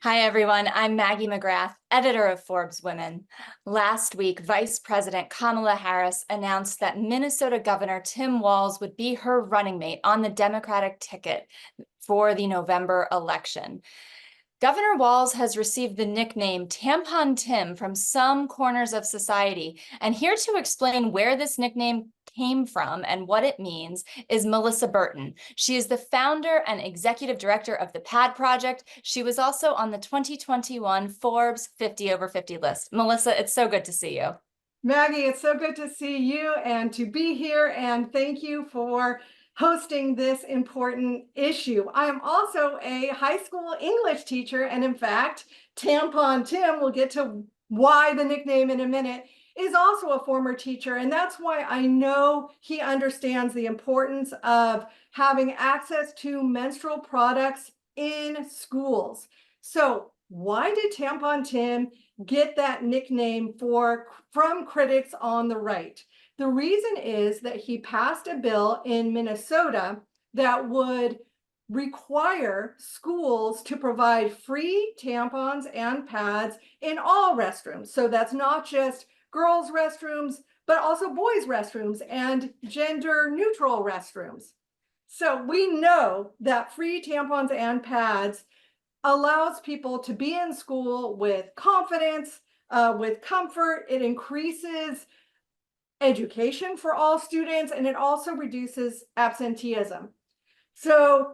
Hi, everyone. I'm Maggie McGrath, editor of ForbesWomen. Last week, Vice President Kamala Harris announced that Minnesota Governor Tim Walz would be her running mate on the Democratic ticket for the November election. Governor Walz has received the nickname Tampon Tim from some corners of society. And here to explain where this nickname came from and what it means is Melissa Berton. She is the founder and executive director of the PAD Project. She was also on the 2021 Forbes 50 over 50 list. Melissa, it's so good to see you. Maggie, it's so good to see you and to be here, and thank you for hosting this important issue. I am also a high school English teacher, and in fact, Tampon Tim, we'll get to why the nickname in a minute, is also a former teacher, and that's why I know he understands the importance of having access to menstrual products in schools. So why did Tampon Tim get that nickname from critics on the right? The reason is that he passed a bill in Minnesota that would require schools to provide free tampons and pads in all restrooms. So that's not just girls' restrooms, but also boys' restrooms and gender neutral restrooms. So we know that free tampons and pads allows people to be in school with confidence, with comfort. It increases education for all students, and it also reduces absenteeism. So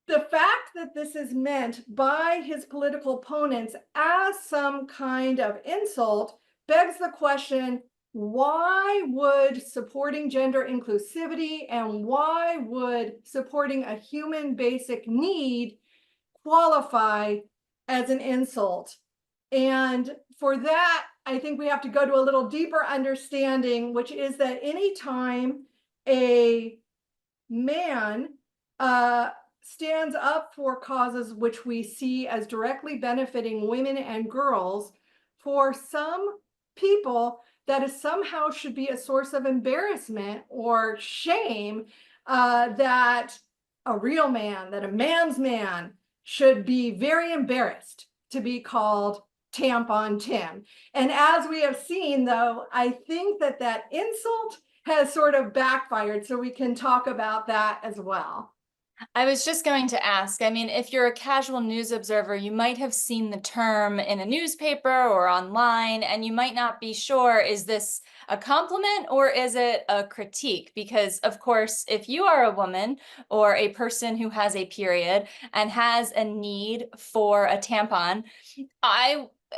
the fact that this is meant by his political opponents as some kind of insult begs the question, why would supporting gender inclusivity and why would supporting a human basic need qualify as an insult? And for that, I think we have to go to a little deeper understanding, which is that anytime a man stands up for causes which we see as directly benefiting women and girls, for some people, that is somehow should be a source of embarrassment or shame, that a real man, that a man's man should be very embarrassed to be called Tampon Tim. And as we have seen, though, I think that that insult has sort of backfired. So we can talk about that as well. I was just going to ask, I mean, if you're a casual news observer, you might have seen the term in a newspaper or online, and you might not be sure, is this a compliment or is it a critique? Because, of course, if you are a woman or a person who has a period and has a need for a tampon,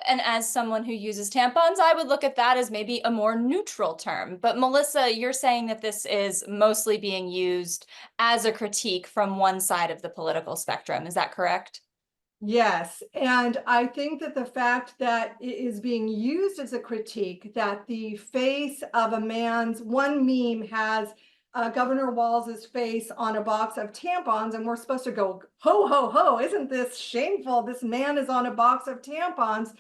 and as someone who uses tampons, I would look at that as maybe a more neutral term. But Melissa, you're saying that this is mostly being used as a critique from one side of the political spectrum. Is that correct? Yes, and I think that the fact that it is being used as a critique, that the face of a man's, one meme has Governor Walz's face on a box of tampons, and we're supposed to go, ho, ho, ho, isn't this shameful? This man is on a box of tampons.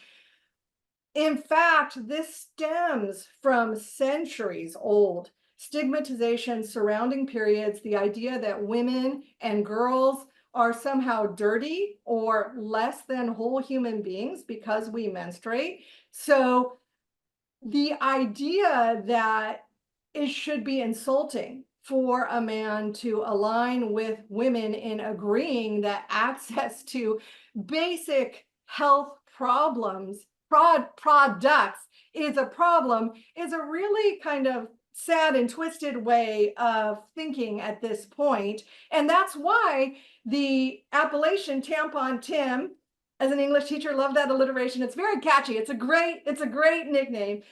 In fact, this stems from centuries old stigmatization surrounding periods, the idea that women and girls are somehow dirty or less than whole human beings because we menstruate. So the idea that it should be insulting for a man to align with women in agreeing that access to basic health products is a problem is a really kind of sad and twisted way of thinking at this point. And that's why the appellation Tampon Tim, as an English teacher, love that alliteration. It's very catchy. It's a great nickname.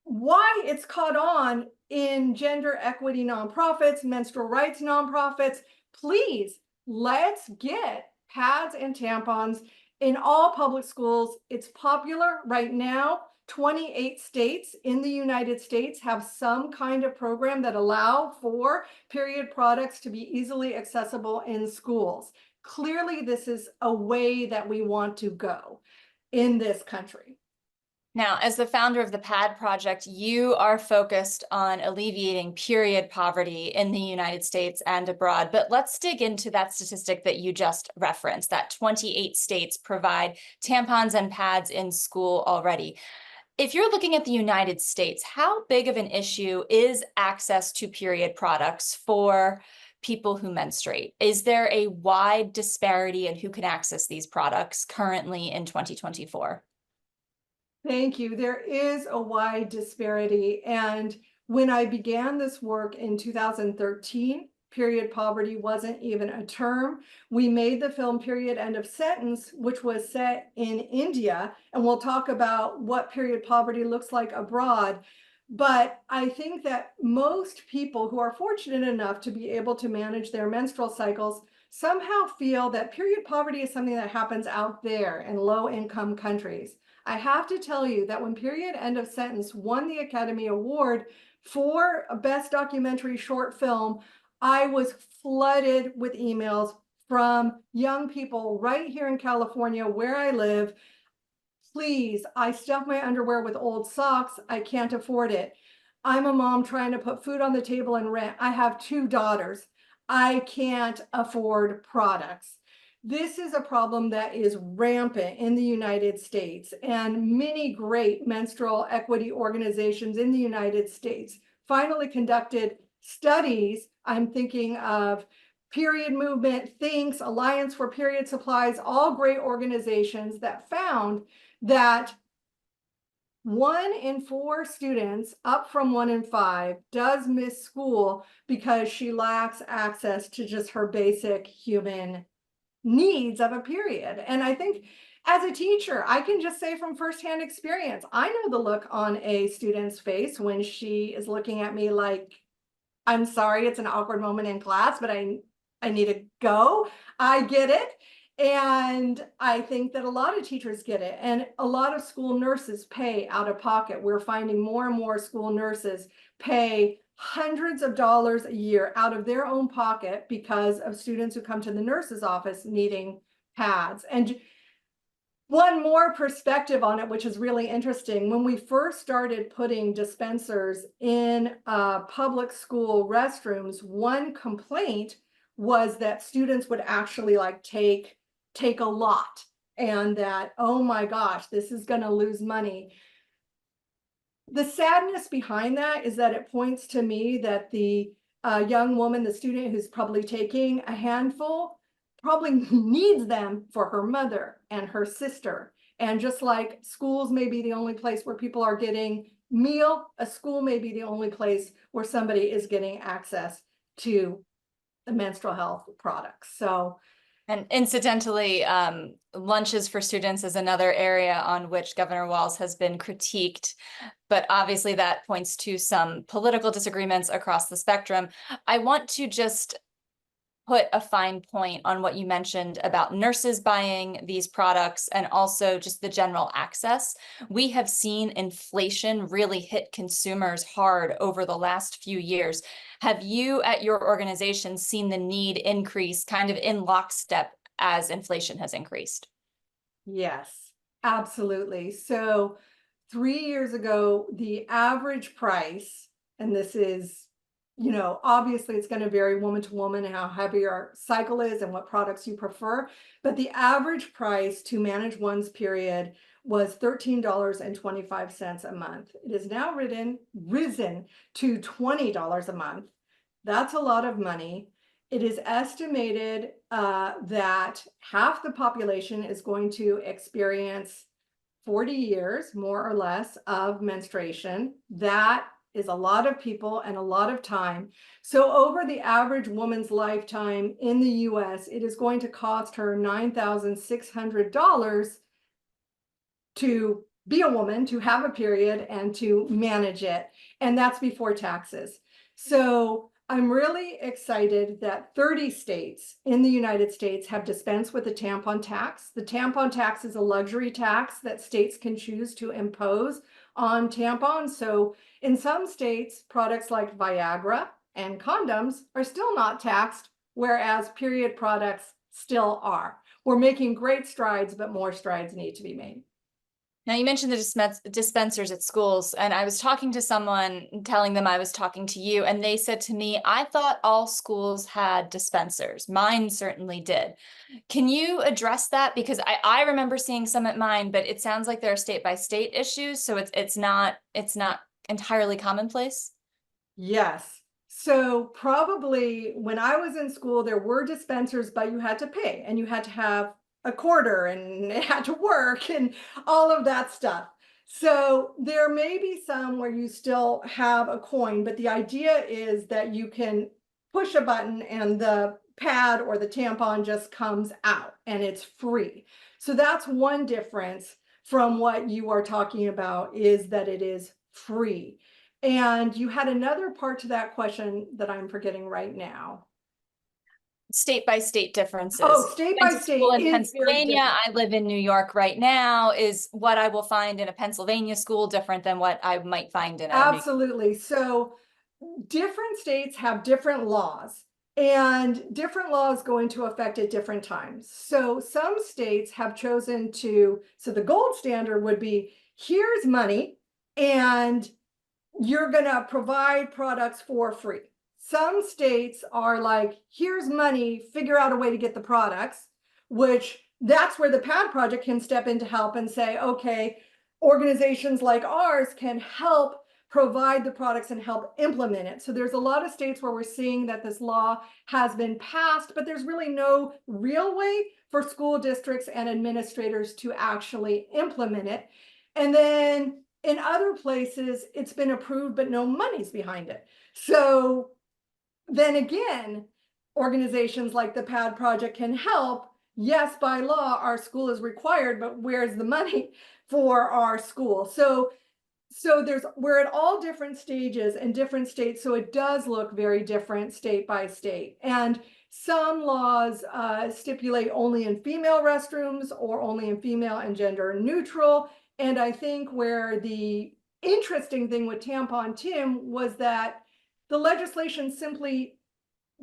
Why it's caught on in gender equity nonprofits, menstrual rights nonprofits. Please, let's get pads and tampons in all public schools. It's popular right now. 28 states in the United States have some kind of program that allow for period products to be easily accessible in schools. Clearly, this is a way that we want to go in this country. Now, as the founder of the PAD Project, you are focused on alleviating period poverty in the United States and abroad. But let's dig into that statistic that you just referenced, that 28 states provide tampons and pads in school already. If you're looking at the United States, how big of an issue is access to period products for people who menstruate? Is there a wide disparity in who can access these products currently in 2024? Thank you. There is a wide disparity. And when I began this work in 2013, period poverty wasn't even a term. We made the film Period End of Sentence, which was set in India. And we'll talk about what period poverty looks like abroad. But I think that most people who are fortunate enough to be able to manage their menstrual cycles somehow feel that period poverty is something that happens out there in low-income countries. I have to tell you that when Period End of Sentence won the Academy Award for Best Documentary Short Film, I was flooded with emails from young people right here in California where I live. Please, I stuff my underwear with old socks. I can't afford it. I'm a mom trying to put food on the table and rent. I have 2 daughters. I can't afford products. This is a problem that is rampant in the United States, and many great menstrual equity organizations in the United States finally conducted studies. I'm thinking of Period Movement, Thinks, Alliance for Period Supplies, all great organizations that found that 1 in 4 students, up from 1 in 5, does miss school because she lacks access to just her basic human needs of a period. And I think as a teacher, I can just say from firsthand experience, I know the look on a student's face when she is looking at me like, I'm sorry, it's an awkward moment in class, but I need to go. I get it. And I think that a lot of teachers get it. And a lot of school nurses pay out of pocket. We're finding more and more school nurses pay hundreds of dollars a year out of their own pocket because of students who come to the nurse's office needing pads. And one more perspective on it, which is really interesting, when we first started putting dispensers in public school restrooms, one complaint was that students would actually like take a lot, and that, oh my gosh, this is going to lose money. The sadness behind that is that it points to me that the young woman, the student who's probably taking a handful, probably needs them for her mother and her sister. And just like schools may be the only place where people are getting meal, a school may be the only place where somebody is getting access to the menstrual health products. So, and incidentally, lunches for students is another area on which Governor Walz has been critiqued, but obviously that points to some political disagreements across the spectrum. I want to just put a fine point on what you mentioned about nurses buying these products and also just the general access. We have seen inflation really hit consumers hard over the last few years. Have you at your organization seen the need increase kind of in lockstep as inflation has increased? yes, absolutely. So 3 years ago, the average price, and this is, obviously it's going to vary woman to woman and how heavy your cycle is and what products you prefer, but the average price to manage one's period was $13.25 a month. It is now risen to $20 a month. That's a lot of money. It is estimated that half the population is going to experience 40 years, more or less, of menstruation. That is a lot of people and a lot of time. So over the average woman's lifetime in the US, it is going to cost her $9,600 to be a woman, to have a period, and to manage it. And that's before taxes. So I'm really excited that 30 states in the United States have dispensed with the tampon tax. The tampon tax is a luxury tax that states can choose to impose on tampons. So in some states, products like Viagra and condoms are still not taxed, whereas period products still are. We're making great strides, but more strides need to be made. Now, you mentioned the dispensers at schools, and I was talking to someone, telling them I was talking to you, and they said to me, I thought all schools had dispensers. Mine certainly did. Can you address that? Because I remember seeing some at mine, but it sounds like there are state by state issues, so it's not entirely commonplace. Yes. So probably when I was in school, there were dispensers, but you had to pay and you had to have a quarter and it had to work and all of that stuff. So there may be some where you still have a coin, but the idea is that you can push a button and the pad or the tampon just comes out and it's free. So that's one difference from what you are talking about, is that it is free. And you had another part to that question that I'm forgetting right now. State by state differences. Oh, state Went by to school state in is very Pennsylvania. different. I live in New York right now. Is what I will find in a Pennsylvania school different than what I might find in a New York? Absolutely. So different states have different laws, and different laws go into effect at different times. So some states have chosen to, so the gold standard would be, here's money and you're going to provide products for free. Some states are like, here's money, figure out a way to get the products, which that's where the PAD project can step in to help and say, okay, organizations like ours can help provide the products and help implement it. So there's a lot of states where we're seeing that this law has been passed, but there's really no real way for school districts and administrators to actually implement it. And then in other places, it's been approved, but no money's behind it. So then again, organizations like the PAD project can help. Yes, by law, our school is required, but where's the money for our school? So we're at all different stages in different states. So it does look very different state by state. And some laws stipulate only in female restrooms or only in female and gender neutral. And I think where the interesting thing with Tampon Tim was that the legislation simply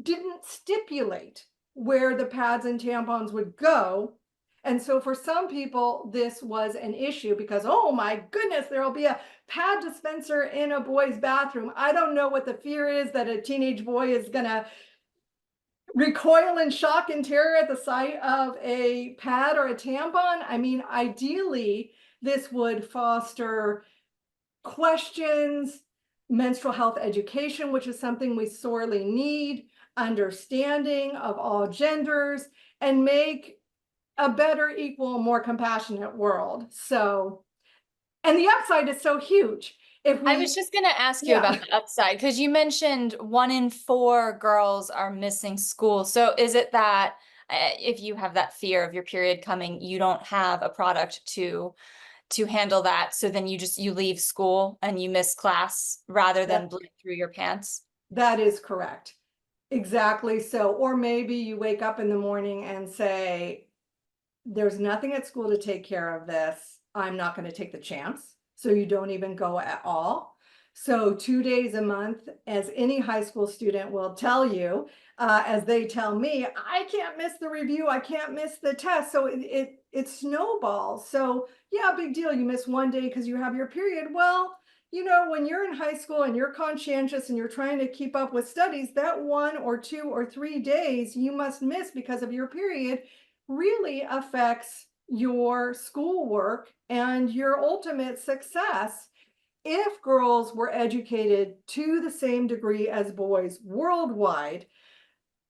didn't stipulate where the pads and tampons would go. And so for some people, this was an issue because, oh my goodness, there'll be a pad dispenser in a boy's bathroom. I don't know what the fear is that a teenage boy is going to recoil in shock and terror at the sight of a pad or a tampon. I mean, ideally, this would foster questions, menstrual health education, which is something we sorely need, understanding of all genders, and make a better, equal, more compassionate world. So, and the upside is so huge. I was just going to ask you about the upside, because you mentioned 1 in 4 girls are missing school. So is it that if you have that fear of your period coming, you don't have a product to handle that, so then you leave school and you miss class rather than bleed through your pants? That is correct. Exactly. So, or maybe you wake up in the morning and say, there's nothing at school to take care of this. I'm not going to take the chance. So you don't even go at all. So 2 days a month, as any high school student will tell you, as they tell me, I can't miss the review. I can't miss the test. So it snowballs. So yeah, big deal. You miss 1 day because you have your period. Well, you know, when you're in high school and you're conscientious and you're trying to keep up with studies, that 1 or 2 or 3 days you must miss because of your period really affects your schoolwork and your ultimate success. If girls were educated to the same degree as boys worldwide,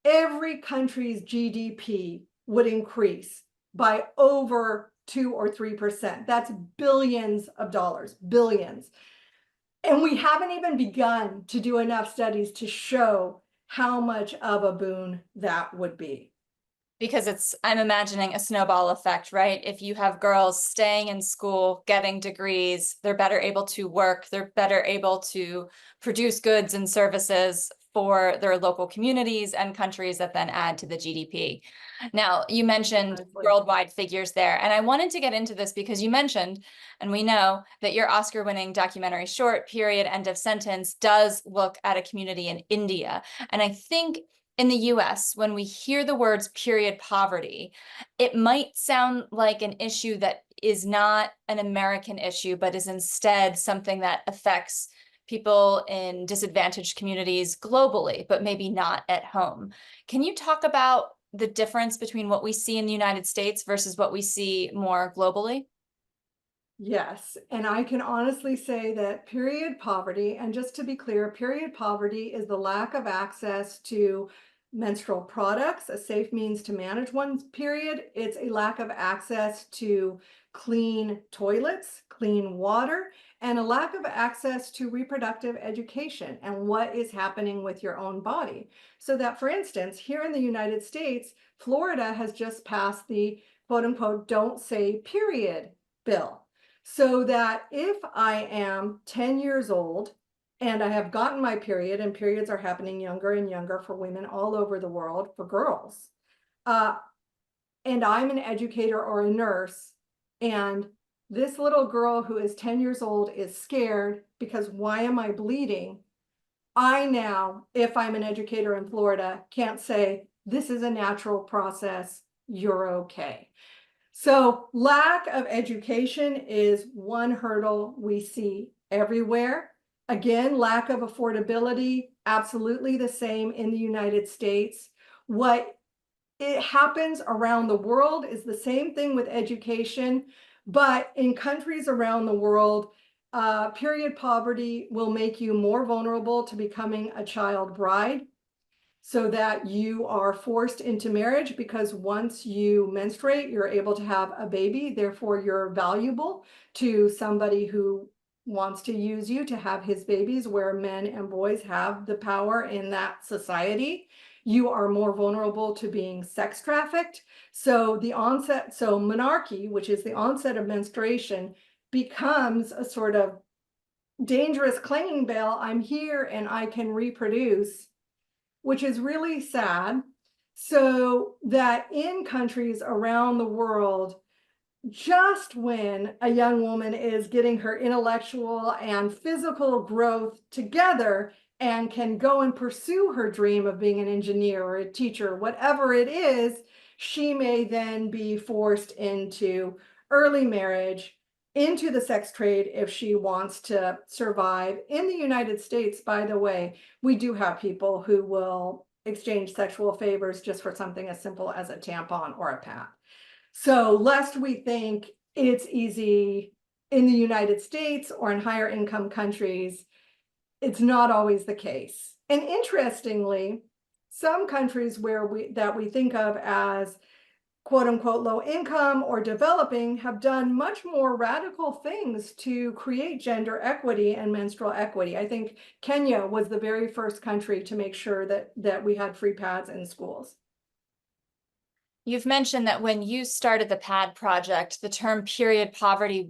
every country's GDP would increase by over 2 or 3%. That's billions of dollars, billions. And we haven't even begun to do enough studies to show how much of a boon that would be. Because I'm imagining a snowball effect, right? If you have girls staying in school, getting degrees, they're better able to work, they're better able to produce goods and services for their local communities and countries that then add to the GDP. Now, you mentioned worldwide figures there, and I wanted to get into this because you mentioned, and we know that your Oscar-winning documentary short, Period, End of Sentence, does look at a community in India. And I think In the US, when we hear the words period poverty, it might sound like an issue that is not an American issue, but is instead something that affects people in disadvantaged communities globally, but maybe not at home. Can you talk about the difference between what we see in the United States versus what we see more globally? Yes, and I can honestly say that period poverty, and just to be clear, period poverty is the lack of access to menstrual products, a safe means to manage one's period. It's a lack of access to clean toilets, clean water, and a lack of access to reproductive education and what is happening with your own body. So that, for instance, here in the United States, Florida has just passed the quote unquote "don't say period" bill. So that if I am 10 years old and I have gotten my period, and periods are happening younger and younger for women all over the world, for girls, uh, and I'm an educator or a nurse, and this little girl who is 10 years old is scared because why am I bleeding? I now, if I'm an educator in Florida, can't say, this is a natural process, you're okay. So lack of education is one hurdle we see everywhere. Again, lack of affordability, absolutely the same in the United States. What it happens around the world is the same thing with education, but in countries around the world, period poverty will make you more vulnerable to becoming a child bride, so that you are forced into marriage because once you menstruate, you're able to have a baby. Therefore, you're valuable to somebody who wants to use you to have his babies, where men and boys have the power in that society. You are more vulnerable to being sex trafficked. So menarche, which is the onset of menstruation, becomes a sort of dangerous clanging bell. I'm here and I can reproduce, which is really sad. So that in countries around the world, just when a young woman is getting her intellectual and physical growth together and can go and pursue her dream of being an engineer or a teacher, whatever it is, she may then be forced into early marriage, into the sex trade if she wants to survive. In the United States, by the way, we do have people who will exchange sexual favors just for something as simple as a tampon or a pad. So lest we think it's easy in the United States or in higher income countries, it's not always the case. And interestingly, some countries that we think of as quote unquote low income or developing have done much more radical things to create gender equity and menstrual equity. I think Kenya was the very first country to make sure that we had free pads in schools. You've mentioned that when you started the PAD project, the term period poverty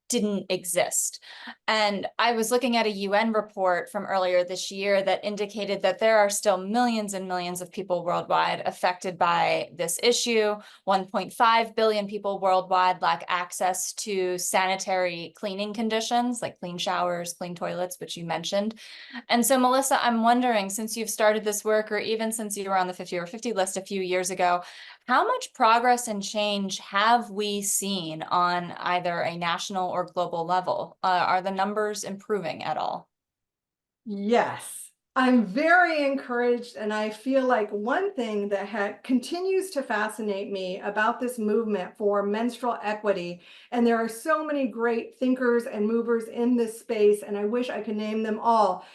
didn't exist. And I was looking at a UN report from earlier this year that indicated that there are still millions and millions of people worldwide affected by this issue. 1.5 billion people worldwide lack access to sanitary cleaning conditions, like clean showers, clean toilets, which you mentioned. And so, Melissa, I'm wondering, since you've started this work, or even since you were on the 50 over 50 list a few years ago, how much progress and change have we seen on either a national or global level? Are the numbers improving at all? Yes, I'm very encouraged, and I feel like one thing that continues to fascinate me about this movement for menstrual equity, and there are so many great thinkers and movers in this space, and I wish I could name them all.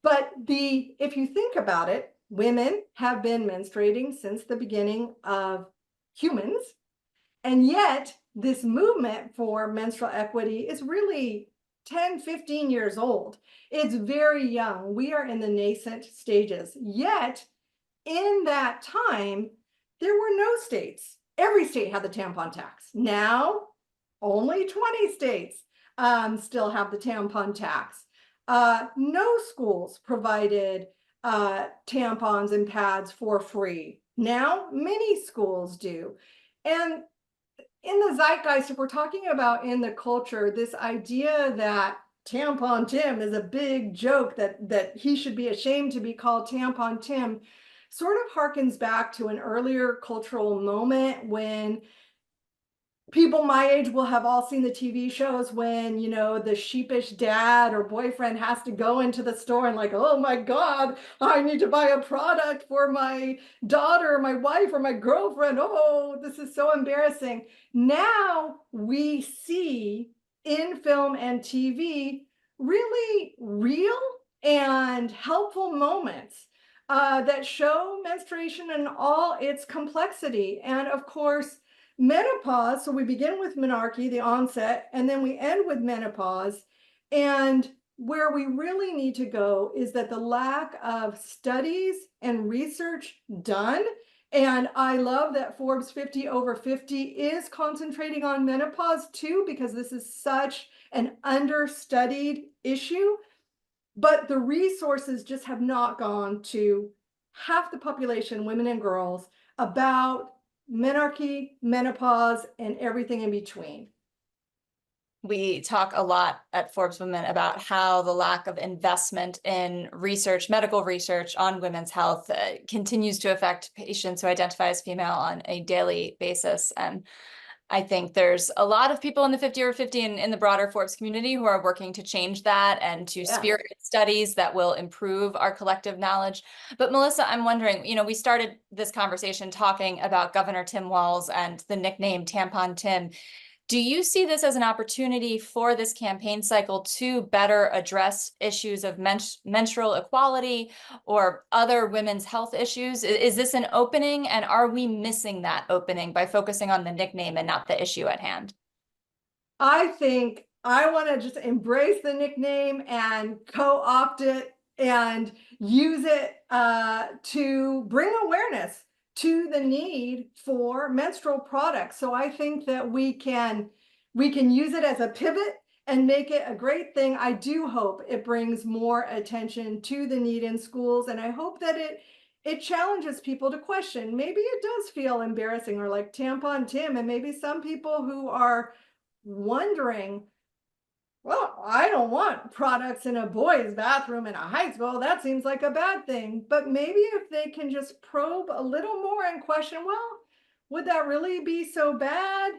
But if you think about it, women have been menstruating since the beginning of humans, and yet this movement for menstrual equity is really 10, 15 years old. It's very young. We are in the nascent stages. Yet in that time, there were no states. Every state had the tampon tax. Now, only 20 states still have the tampon tax. No schools provided tampons and pads for free. Now, many schools do. And in the zeitgeist, if we're talking about in the culture, this idea that Tampon Tim is a big joke, that he should be ashamed to be called Tampon Tim, sort of harkens back to an earlier cultural moment when people my age will have all seen the TV shows when, the sheepish dad or boyfriend has to go into the store and like, oh my God, I need to buy a product for my daughter, my wife, or my girlfriend. Oh, this is so embarrassing. Now we see in film and TV really real and helpful moments that show menstruation in all its complexity. And of course, menopause, so we begin with menarche, the onset, and then we end with menopause. And where we really need to go is that the lack of studies and research done. And I love that Forbes 50 over 50 is concentrating on menopause too, because this is such an understudied issue. But the resources just have not gone to half the population, women and girls, about menarche, menopause, and everything in between. We talk a lot at ForbesWomen about how the lack of investment in research, medical research on women's health continues to affect patients who identify as female on a daily basis. And I think there's a lot of people in the 50 over 50 and in the broader Forbes community who are working to change that and to spearhead studies that will improve our collective knowledge. But Melissa, I'm wondering, we started this conversation talking about Governor Tim Walz and the nickname Tampon Tim. Do you see this as an opportunity for this campaign cycle to better address issues of menstrual equality or other women's health issues? Is this an opening, and are we missing that opening by focusing on the nickname and not the issue at hand? I think I want to just embrace the nickname and co-opt it and use it to bring awareness to the need for menstrual products. So I think that we can use it as a pivot and make it a great thing. I do hope it brings more attention to the need in schools, and I hope that it challenges people to question. Maybe it does feel embarrassing or like Tampon Tim, and maybe some people who are wondering, well, I don't want products in a boy's bathroom in a high school. That seems like a bad thing. But maybe if they can just probe a little more and question, well, would that really be so bad?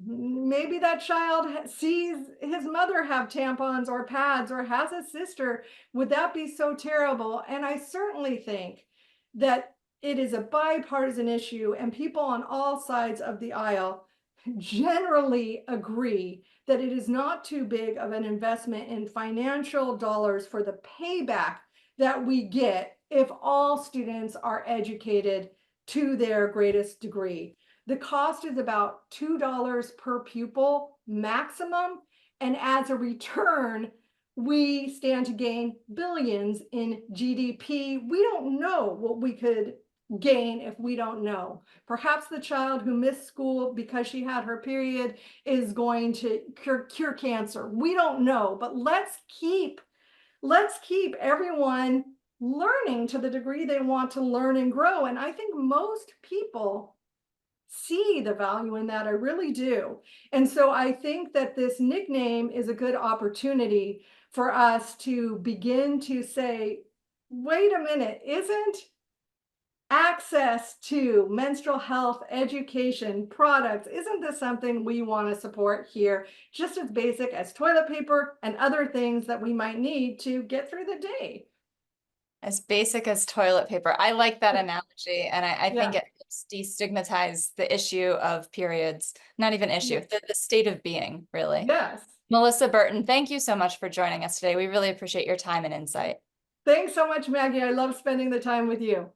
Maybe that child sees his mother have tampons or pads or has a sister. Would that be so terrible? And I certainly think that it is a bipartisan issue, and people on all sides of the aisle generally agree that it is not too big of an investment in financial dollars for the payback that we get if all students are educated to their greatest degree. The cost is about $2 per pupil maximum, and as a return, we stand to gain billions in GDP. We don't know what we could gain if we don't know. Perhaps the child who missed school because she had her period is going to cure cancer. We don't know, but let's keep everyone learning to the degree they want to learn and grow. And I think most people see the value in that. I really do. And so I think that this nickname is a good opportunity for us to begin to say, wait a minute, isn't access to menstrual health education products, isn't this something we want to support here, just as basic as toilet paper and other things that we might need to get through the day? As basic as toilet paper. I like that analogy, and I think Yeah. it helps destigmatize the issue of periods, not even issue, the state of being, really. Yes. Melissa Berton, thank you so much for joining us today. We really appreciate your time and insight. Thanks so much, Maggie. I love spending the time with you.